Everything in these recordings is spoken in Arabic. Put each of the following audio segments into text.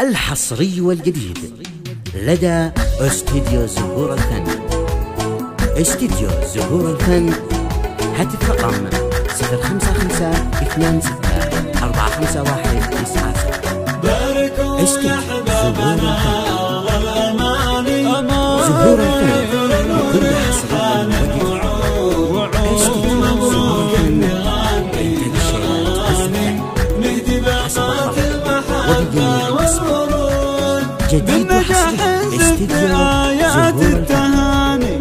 الحصري والجديد لدى استديو زهور الفن. استديو زهور الفن، هاتف رقم 055 26 451 96. استديو زهور الفن، زهور الفن بكل حصري وجديد. استديو زهور الفن، إنتاج الشيلات جديد وحصري. استديو زهور التهاني،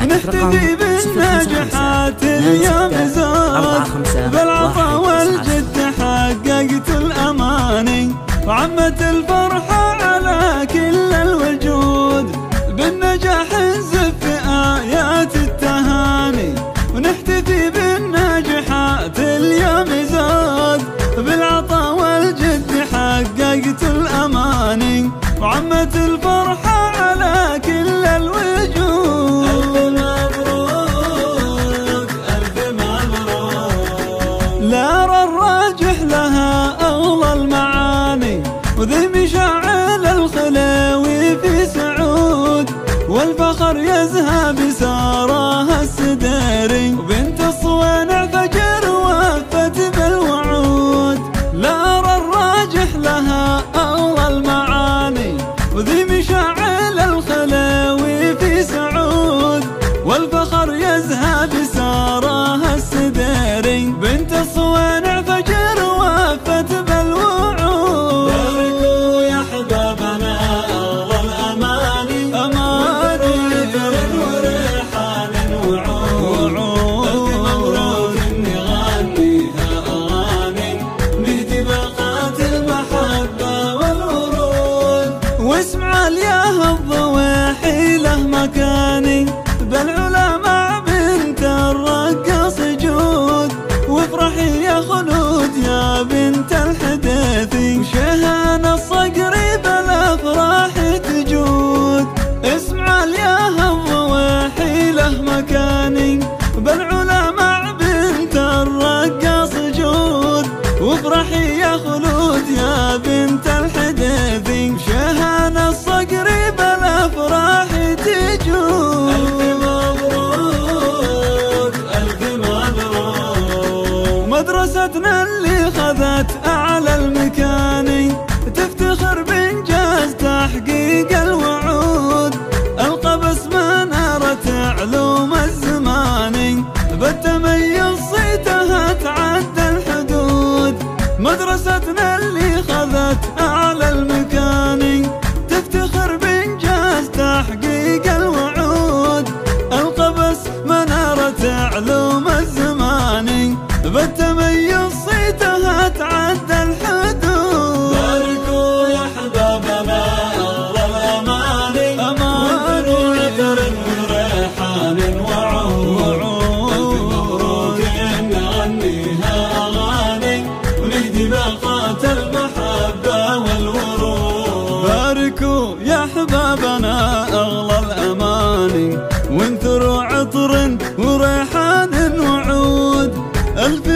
نحتفي بالنجاحات اليوم زاد، بالعطا والجد حققت الأماني، وعمت الفرحة على كل الوجود. بالنجاح نزف آيات التهاني، ونحتفي بالنجاحات اليوم زاد، بالعطا والجد حققت الأماني، وعمت الفرحة على كل الوجود. ألف مبروك ألف مبروك، لا أرى الراجح لها أغلى المعاني، وذي مشاعل الخلاوي في سعود، والفخر يزهى بسارها السداري، وبنت الصوانع فجر وفت بالوعود. لا أرى الراجح لها أغلى المعاني، وذي مشاعل الخلاوي في سعود، والفخر يزهى بسارها السداري، بنت الصوانع فجر وفت بالوعود. باركوا يا حبابنا أغلى الأماني، أماني وريحان وعود. ألف مبروك نغنيها أغاني، نهدي باقات المحبة والورود. واسمع الياه الضواحي له مكاني، بالعلا مع بنت الرقاص جود، وافرحي يا خلود يا بنت الحداثي، وشهان الصقري بالافراح تجود. اسمع الياه الضواحي له مكاني، بالعلا مع بنت الرقاص جود، وافرحي يا خلود يا بنت الحداثي، وشهان الصقري بالافراح تجود. ألف مبروك ألف مبروك، مدرستنا اللي خذت أعلى المكاني، تفتخر بإنجاز تحقيق الوعود، القبس منارة علوم الزماني، بالتميز صيتها تعدى الحدود. مدرستنا اللي خذت أعلى المكاني، تفتخر بإنجاز تحقيق الوعود، القبس منارة علوم الزماني، بالتميز صيتها تعدى الحدود. باركوا يا حبابنا أغلى الأماني، أماني وريحان وعود. ألف مبروك نغنيها أغاني، ونهدي باقات المحبة والورود. باركوا يا حبابنا أغلى الأماني، وانثروا عطر وريحان وعود. ألف